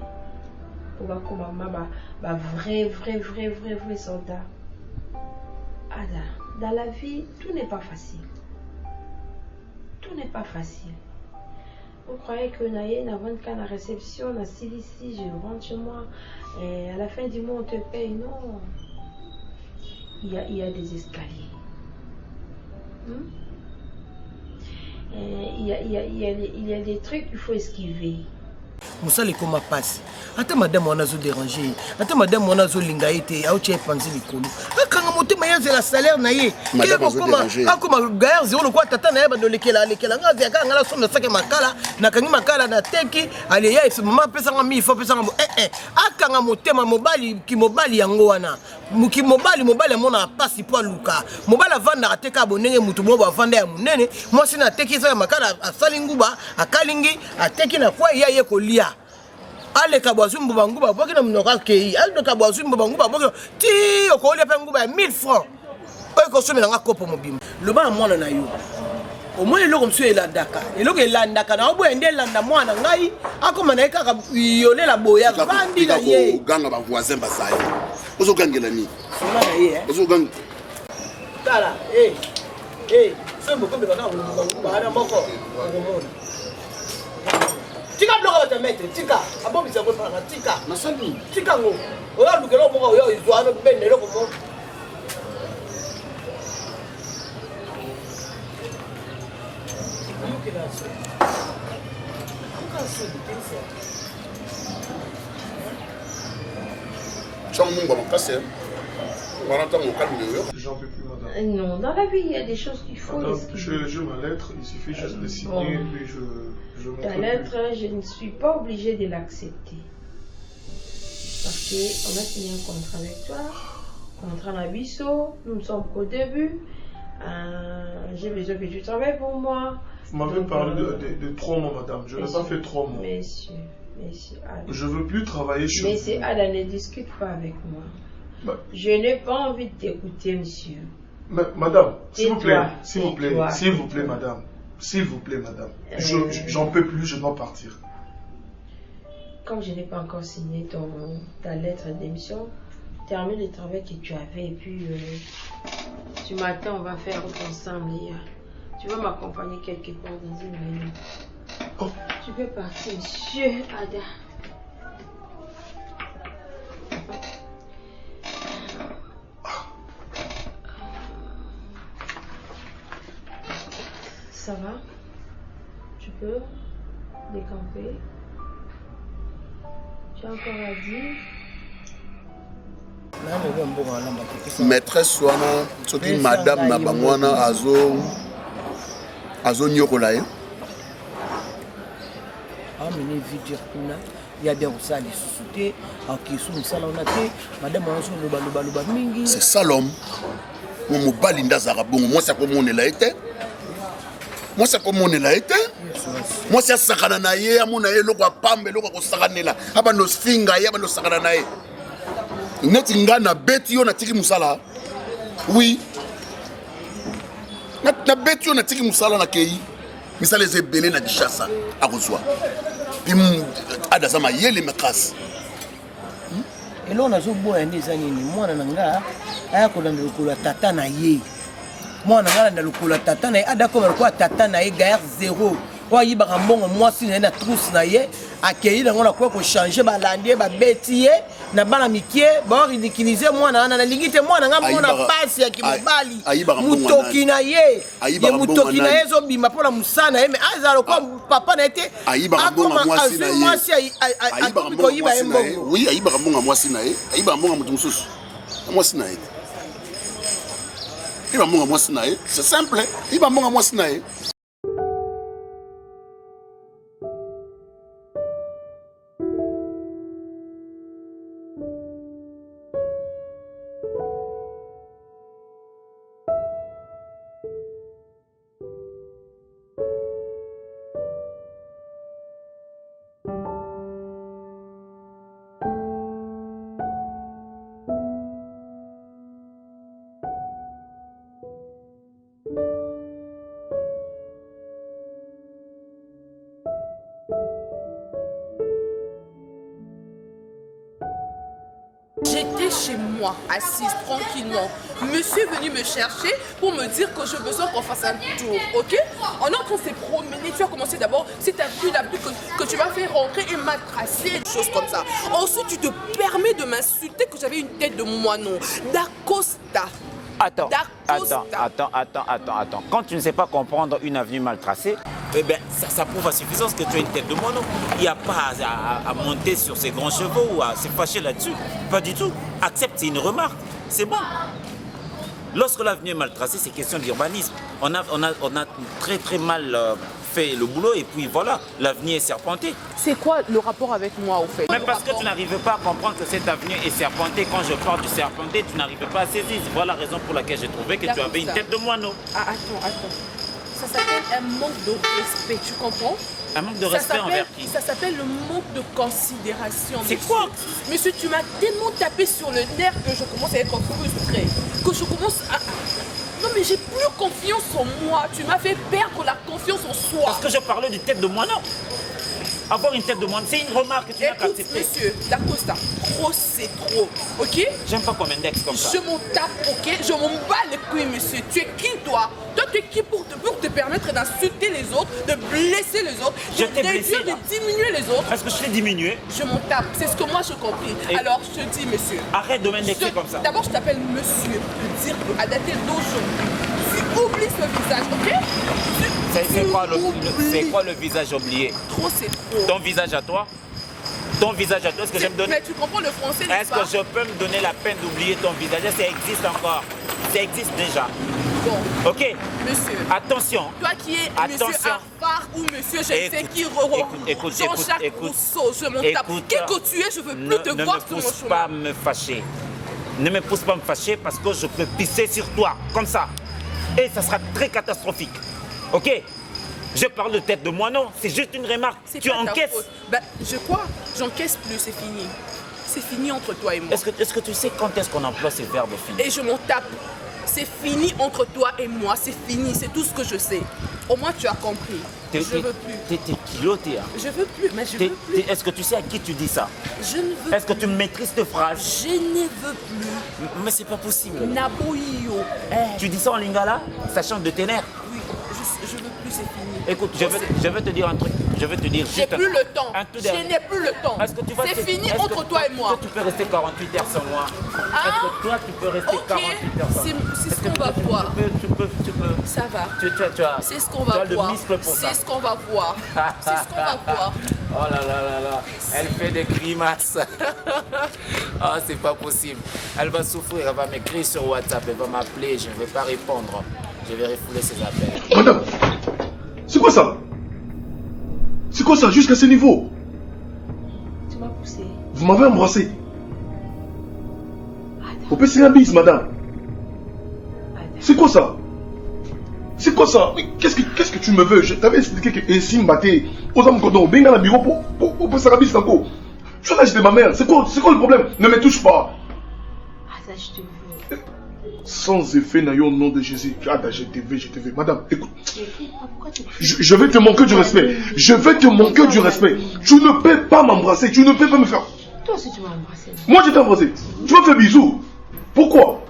pour voir comment maman, vrai soldat. Ada, dans la vie, tout n'est pas facile. Tout n'est pas facile. Vous croyez que Naye n'a pas de réception, na ici, je rentre chez moi, et à la fin du mois on te paye. Non. Il y a des escaliers. Il y a des trucs qu'il faut esquiver. Moussa les comment passe. Attends madame on a zo dérangé. Attends madame on a zo lingaité. A tu es pensé les colo. Quand on monte maïs c'est la salaire naïe. Madame on a dérangé. Ah comme gaillard zéro le quoi tata naïe bando lekela nga via quand ngala somme ça que makala na kangi makala na teki allez ya ce moment pesa nga 1000 fois pesa nga akanga motema mobali ki mobali yango wana. Muki mobali mona passe pour luka. Mobali vanda ateka bonenge mutu mo ba vanda ya munene. Moi sina teki ça makala asalinguba akalingi ateki na kwa ya ko lia ale kabwazumbu banguba boki na mnoka kei ale kabwazumbu banguba boki ti okolia pe nguba 1000 francs oyo ko somela nga kopo mobimba loba mwana na yo au moins eloko msu elandaka eloko elandaka na obo ende landa mwana ngai akoma na ekaka yolela boya bandi na ye ganga ba voisin basaye ozo gangela ni sona na ye ozo gang tala so mboko be bana nguba na moko ngomona tika bloka ta mettre tika abobi za ko fanga tika nasali tika ngo oya lukelo mo oya izwana bende loko mo J'en peux plus, madame. Non, dans la vie, il y a des choses qu'il faut. Madame, je ma lettre, il suffit juste de signer, puis je montre. Ta lettre, je ne suis pas obligée de l'accepter. Parce qu'on a signé un contrat avec toi, contrat Nabiso, nous ne sommes qu'au début. J'ai besoin que tu travailles pour moi. Vous m'avez parlé de 3 mois, madame. Je n'ai pas fait 3 mois. Messieurs, Ada. Je ne veux plus travailler chez vous. Monsieur Ada, ne discute pas avec moi. Je n'ai pas envie de t'écouter, monsieur. Mais, madame, s'il vous plaît, madame. S'il vous plaît, madame. J'en peux plus, je dois partir. Comme je n'ai pas encore signé ta lettre d'émission, termine le travail que tu avais et puis ce matin on va faire ensemble. Tu vas m'accompagner quelque part dans une réunion. Oh. Tu peux partir, monsieur Ada. Ça va? Tu peux décamper? Tu as encore à dire? Maîtresse wana soki madame na bango wana azo nyokola ye amene vidir kuna ya bien osala lisusu te akisu mosala wana te madame wana loba mingi c'est ça l'homme mo mobali nde azalaka bongo mwasi akomonela ye te mwasi akomonela ye te Moi, c'est Sakananaye, Amunaye, Loka Pambe, Loka Sakanela, Abano Sfinga, Yabano Sakanaye. Netinga na beti yo na tiki musala. Oui. Na beti yo na tiki musala na kei. Misala ezebele na dishasa akozwa. Puis adazama yele mekas. Elo na zo boya ndeza nini mwana nanga aya ko na lokolo tata na ye. Mwana ngala na lokolo tata na ye adako ba ko tata na ye guerre 0. Wa yi ba mbongo mwasi na trousse na ye akei na ngona ko changer ba landie ba beti na bana mikie ba ridiculiser mwana na lingite mwana nga mwana pasi ya kimobali mutoki na ye ye mutoki na ye zo bimba pona musana ye me azalo ko papa na ete ayiba mbongo mwasi na ye mwasi ayiba mbongo mwasi na ye oui ayiba mbongo mwasi na ye ayiba mbongo mutu mususu mwasi na ye ayiba mbongo mwasi na ye c'est simple ayiba mbongo mwasi na ye. J'étais chez moi, assise tranquillement. Monsieur est venu me chercher pour me dire que j'ai besoin qu'on fasse un tour, ok? En entrant, on s'est promené. Tu as commencé d'abord, c'est ta pluie que tu m'as fait rentrer et m'atrasser, des choses comme ça. Ensuite, tu te permets de m'insulter que j'avais une tête de moineau. D'Acosta. Attends. Quand tu ne sais pas comprendre une avenue mal tracée, eh ben, ça prouve à suffisance que tu as une tête de moineau. Il n'y a pas à monter sur ces grands chevaux ou à se fâcher là-dessus. Pas du tout. Accepte, c'est une remarque. C'est bon. Lorsque l'avenue est mal tracée, c'est question d'urbanisme. On a très mal fait le boulot et puis voilà, l'avenue est serpentée. C'est quoi le rapport avec moi au fait? Mais parce que tu n'arrives pas à comprendre que cette avenue est serpentée. Quand je parle du serpenté, tu n'arrives pas à saisir. Voilà la raison pour laquelle j'ai trouvé que tu avais une tête de moineau. Ah, attends. Ça s'appelle un manque de respect, tu comprends? Un manque de respect envers qui? Ça s'appelle le manque de considération. C'est quoi? Monsieur, tu m'as tellement tapé sur le nerf que je commence à être frustrée. Que je commence à... Non mais j'ai plus confiance en moi. Tu m'as fait perdre la confiance en soi. Parce que je parlais d'une tête de moineau. Avoir une tête de moineau, c'est une remarque que tu n'as qu'à accepter. Monsieur, D'Acosta, trop c'est trop, ok? J'aime pas qu'on m'indexe comme ça. Je m'en tape, ok? Je m'en bats les couilles, monsieur. Tu es qui, toi? Toi, tu es qui pour te permettre d'insulter les autres, de blesser les autres, je t'ai blessé, de diminuer les autres? Est-ce que je t'ai diminué? Je m'en tape, c'est ce que moi j'ai compris. Alors, je te dis, monsieur. Arrête de m'indexer comme ça. D'abord, je t'appelle monsieur, de dire qu'à dater d'aujourd'hui, tu oublies ce visage, ok? C'est quoi le visage oublié? Trop, c'est trop. Ton visage à toi? Ton visage à toi, est-ce que j'aime donner? Mais tu comprends le français, est-ce que je peux me donner la peine d'oublier ton visage? Ça existe encore. Ça existe déjà. Bon. Ok? Monsieur. Attention. Toi qui es monsieur Arfar ou monsieur, je sais qui, Jean-Jacques Rousseau, je m'en tape. Qui que tu es, je veux plus te voir sur mon chemin. Ne me pousse pas à me fâcher. Ne me pousse pas à me fâcher parce que je peux pisser sur toi, comme ça. Et ça sera très catastrophique. Ok? Je parle de tête de moineau, c'est juste une remarque. Tu encaisses. Ben, je crois, j'encaisse plus, c'est fini. C'est fini entre toi et moi. Est-ce que tu sais quand est-ce qu'on emploie ces verbes finis? Et je m'en tape. C'est fini entre toi et moi, c'est fini, c'est tout ce que je sais. Au moins tu as compris. Je veux plus. T'es culotté, hein? Je veux plus, mais je veux plus. Est-ce que tu sais à qui tu dis ça? Je ne veux plus. Est-ce que tu maîtrises tes phrases? Je ne veux plus. Mais c'est pas possible. Naboyo. Tu dis ça en lingala, sachant de tes nerfs? Oui, je veux plus, c'est fini. Écoute, je vais te dire un truc. Je vais te dire juste. J'ai plus le temps. Je n'ai plus le temps. C'est fini entre toi et moi. Est-ce que tu peux rester 48 heures sans moi? Est-ce que toi tu peux rester 48 heures sans moi? C'est ce qu'on va voir. Tu peux. Ça va. C'est ce qu'on va voir. C'est ce qu'on va voir. C'est ce qu'on va voir. Oh là. Elle fait des grimaces. Ah, c'est pas possible. Elle va souffrir, elle va m'écrire sur WhatsApp, elle va m'appeler, je ne vais pas répondre. Je vais refouler ses appels. Madame, c'est quoi ça? C'est quoi ça jusqu'à ce niveau? Tu m'as poussé. Vous m'avez embrassé. Vous pouvez un bis, madame. C'est quoi ça? C'est quoi ça? Qu'est-ce que tu me veux? Je t'avais expliqué que ici, Mbaté, aux hommes qu'on a bien dans le bureau pour Sarabis encore. Tu as l'âge de ma mère. C'est quoi le problème? Ne me touche pas. Ada, je te veux. Sans effet, n'a au nom de Jésus. Ada, je te veux. Madame, écoute. Je vais te manquer du respect. Je vais te manquer du respect. Tu ne peux pas m'embrasser. Tu ne peux pas me faire. Toi aussi, tu m'as embrassé. Moi, je t'ai embrassé. Tu m'as fait bisous. Pourquoi?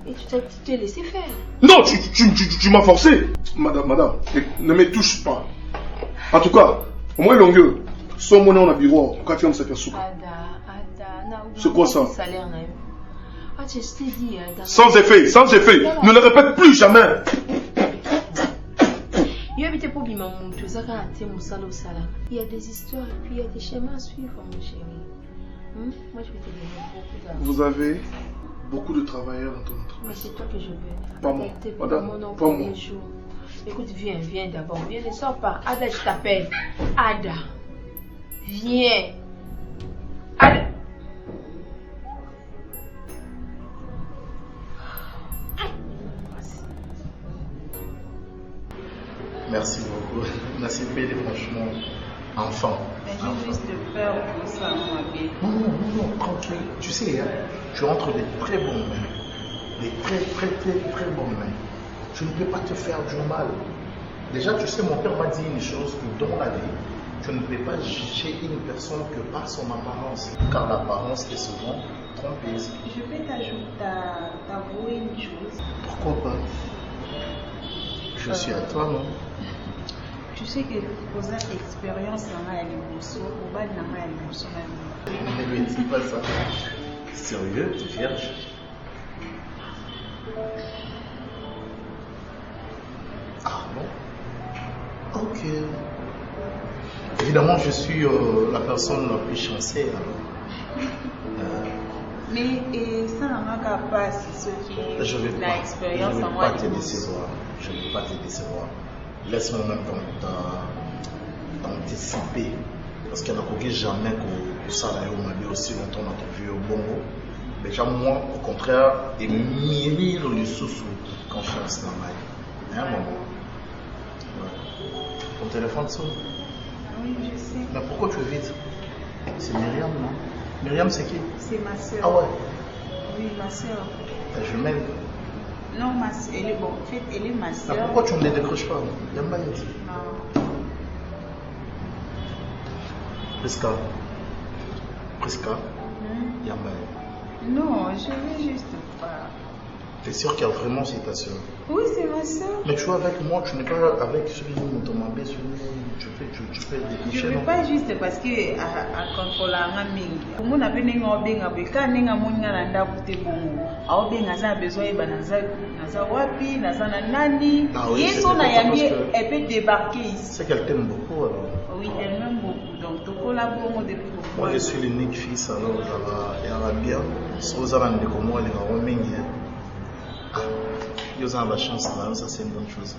Et tu t'es laissé faire. Non, tu m'as forcé. Madame, ne me touche pas. En tout cas, au moins longueur. Sans monnaie en bureau, quand tu vas me faire soupe. C'est quoi ça? Sans effet. Ne le répète plus jamais. Il y a des histoires et puis il y a des schémas à suivre, mon chéri. Moi, je vais te donner beaucoup d'argent. Vous avez beaucoup de travailleurs dans ton entreprise. Mais c'est toi que je veux. Pas moi. Madame, pas moi. Écoute, viens d'abord. Viens, ne sors pas. Ada, je t'appelle. Ada. Viens. Ada. Merci beaucoup. Merci Pédé, franchement. Enfant. Mais j'ai juste peur pour ça, moi, bien. Non, tranquille. Tu sais, hein, tu rentres des très bonnes mains. Des très bonnes mains. Tu ne peux pas te faire du mal. Déjà, tu sais, mon père m'a dit une chose, que dans la vie, tu ne peux pas juger une personne que par son apparence. Car l'apparence est souvent trompeuse. Je peux t'avouer une chose. Pourquoi pas? Je suis à toi, non? Tu sais que pour cette expérience, on a l'émotion, on va dans l'émotion. Ne lui dis pas ça. Sérieux, tu es vierge? Ah bon? Ok. Évidemment, je suis la personne la plus chancée. Mais ça n'a pas ce qui je ne vais pas te décevoir. Je ne vais pas te décevoir. Laisse-moi même t'anticiper. Parce qu'il n'y a jamais que ça m'a dit aussi longtemps on a vu au Bongo. Déjà, moi, au contraire, et mille le sous-sous confiance dans ma vie. Un moment. Ouais. Ton téléphone sonne? Oui, je sais. Mais pourquoi tu es vite? C'est Myriam, non? Myriam, c'est qui? C'est ma soeur. Ah ouais? Oui, ma soeur. Ta jumelle? Non, ma soeur, elle est bon. En fait, elle est ma soeur. Ah, pourquoi tu ne les décroches pas? Yamba dit. Non. Prisca? Yamba. Non, je veux juste pas. T'es sûr qu'il y a vraiment c'est ta soeur? Oui, c'est ma soeur. Mais tu vois, avec moi, tu n'es pas avec celui qui m'a demandé, tu peux décrocher. Je ne veux pas juste parce que à contrôler un mingi. Comme on a besoin d'un benga, quand on a mon nanda pour te bon, a benga ça a besoin de naza wapi, naza nani. Et son ayami, elle peut débarquer ici. C'est qu'elle t'aime beaucoup alors. Oui, elle m'aime beaucoup. Donc, tu collaborons depuis beaucoup. Moi, je suis l'unique fils alors, elle va bien. Si vous avez un de moi, elle va revenir. Ils ont la chance là, ça c'est une bonne chose.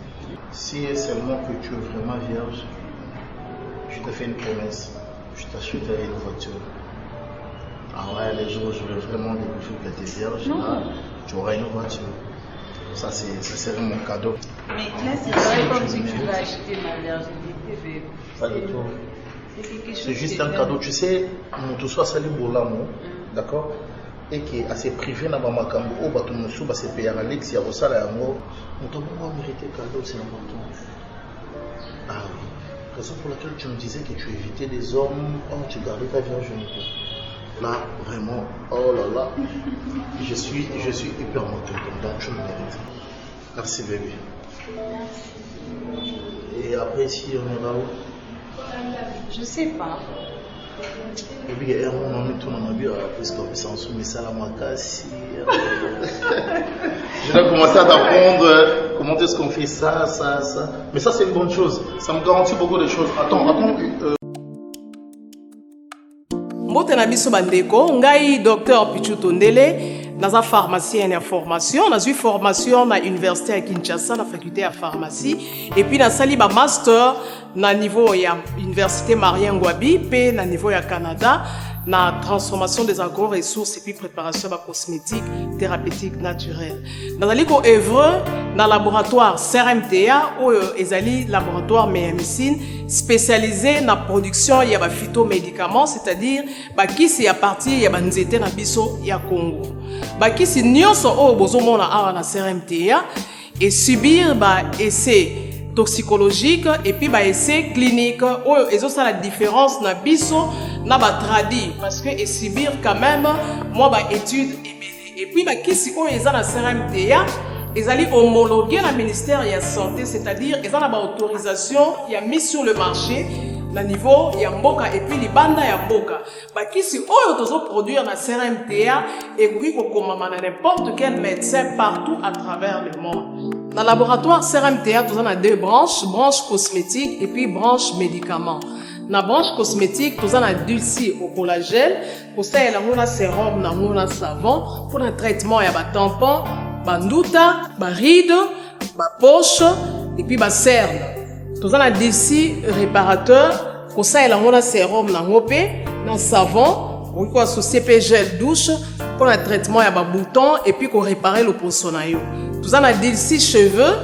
Si seulement que tu es vraiment vierge, je te fais une promesse, je t'achèterai une voiture. Ah ouais, les jours où je vais vraiment découvrir que tu es vierge, là, tu auras une voiture. Ça serait mon cadeau. Mais là, c'est pas comme si tu vas acheter ma virginité. Pas du tout. C'est juste un cadeau. Tu sais, tout soit sali pour l'amour, d'accord? Et qui est assez privé dans ma cambo, au bateau monsieur, c'est payé à Alex, il y a aussi la mort. On t'a beaucoup mérité cadeau, c'est important. Ah oui. Raison pour laquelle tu me disais que tu évitais des hommes, oh, tu gardais ta virginité. Là, vraiment, oh là là, je suis hyper moteur, donc tu me mérites. Merci bébé. Merci. Et après, si on est là où? Je sais pas. Et puis, on est tout dans ma vie, parce que ça en soumet ça à la macassi. Je dois commencer à t'apprendre comment est-ce qu'on fait ça. Mais ça, c'est une bonne chose. Ça me garantit beaucoup de choses. Attends. Mbote na biso bandeko, ngai Dr Pichu Tondele, naza pharmacien en formation, naza formation na université à Kinshasa, na faculté à pharmacie, et puis na sali ba master na niveau ya Université Marien Ngouabi pe na niveau ya Canada na transformation des agro-ressources et puis préparation de cosmétiques thérapeutiques naturelles. Nazali ko œuvre dans laboratoire CRMTA ou ezali laboratoire médecine spécialisé dans la production ya ba phytomédicaments, c'est-à-dire ba kisi ya partie ya banzete na biso ya Congo. Ba kisi nyonso o bozomona awa na CRMTA et subir ba essai toxicologique et puis ba essai clinique ou ezo ça la différence na biso na ba tradi parce que et subir quand même moi ba étude et puis ba kisi o eza na CRMTA ezali homologué na ministère de la santé, c'est-à-dire ils ont la autorisation il a mis sur le marché na niveau ya mboka et puis libanda ya mboka ba kisi oyo tozo produire na CRMTA et ko komama na n'importe quel médecin partout à travers le monde. Dans le laboratoire CRMTA, nous avons deux branches, branche cosmétique et puis branche médicaments. Dans la branche cosmétique, nous avons dulci au collagène, pour ça, il y a un sérum, un savon, pour un traitement, il y a un tampon, un ndouta, un ride, un poche, et puis un cerne. Nous avons dulci réparateur, pour ça, il y a un sérum, un savon, on peut associer gel douche pour un traitement il y a un bouton et puis qu'on réparer le poissonayo. Tout ça on a dit si cheveux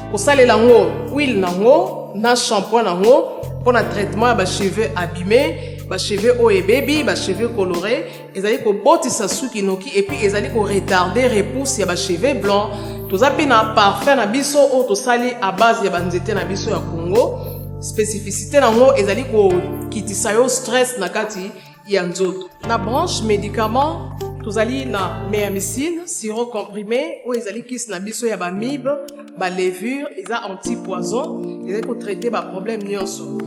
pour ça les lango huile nango na shampoing nango pour un traitement il y a cheveux abîmés, cheveux haut et baby, cheveux colorés, ils allaient ko botisa suki noki et puis ils allaient ko retarder repousse il y a cheveux blancs. Tout ça pina parfum na biso au to sali à base ya banzete na biso ya Congo. Spécificité nango ils allaient ko kitisa yo stress na kati Yanzoto. Na branche médicaments, tous allons na méamycine, sirop comprimé, ou ils allons kiss na biso ya ba mib, ba levure, ils a anti-poison, ils allons traiter ba problème nyonso.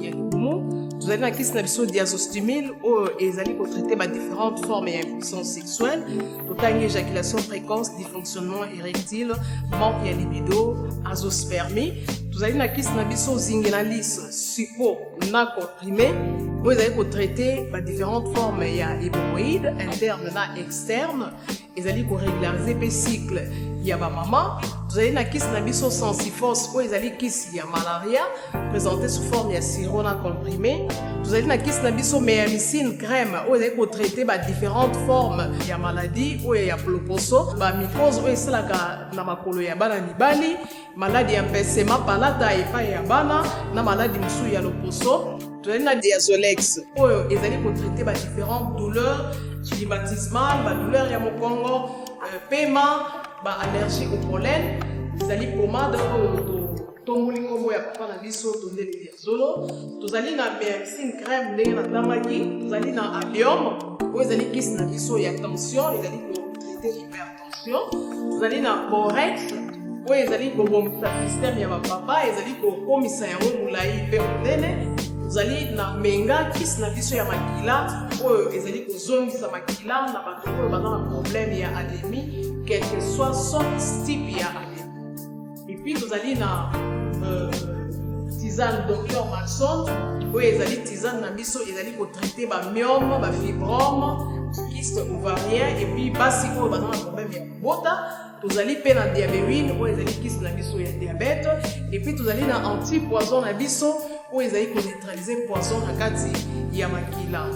Tous allons na kiss na biso diazostimile, ou ils allons traiter ba différentes formes d'impuissance sexuelle, total éjaculation précoce, dysfonctionnement érectile, manque de libido, azospermie. Tous allons na kiss na biso zingenalis, sucre, na comprimé. Vous allez traiter différentes formes, il y a hémorroïdes internes et externes, ils allez régulariser le cycle, il y a ma maman, vous allez na kiss na biso sensifos, vous allez kiss il y a malaria, présenté sous forme de sirop comprimé, vous allez na kiss na biso méamycine crème, vous allez traiter différentes formes, il y a maladie, où il y a ploposo, mycose, où il y a na makolo ya bana mibali, maladie ya mpesema palata epa ya bana, na maladie musu ya loposo. Tout le monde diazolex. Ils allaient traiter différentes douleurs climatismales, douleurs ya mokongo, paiement, allergie au pollen. Ils allaient pommade tomuli kombo ya papa na biso tondeli diazolo. Tous allez na médecine crème ndenge na tamaki. Tous allez na allium. Ils allaient kiss na biso ya tension. Ils allaient traiter hypertension. Tous allez na borex. Ils allaient bomba système ya papa. Ils allaient komisa ya mulai pe ondene. Vous allez na menga kiss na biso ya makila oyo ezali kozongisa makila na bato oyo baza na problème ya anémie quel que soit son type ya anémie. Et puis vous allez na tisane docteur Maxon oyo ezali tisane na biso ezali ko traiter ba myome, ba fibrome, kyste ovarien et puis basi oyo baza na problème ya bota. Vous allez payer la diabétique, ou vous allez kiss na biso ya diabète, et puis vous allez na anti-poison na biso, ou vous allez neutraliser poison na kati ya makila.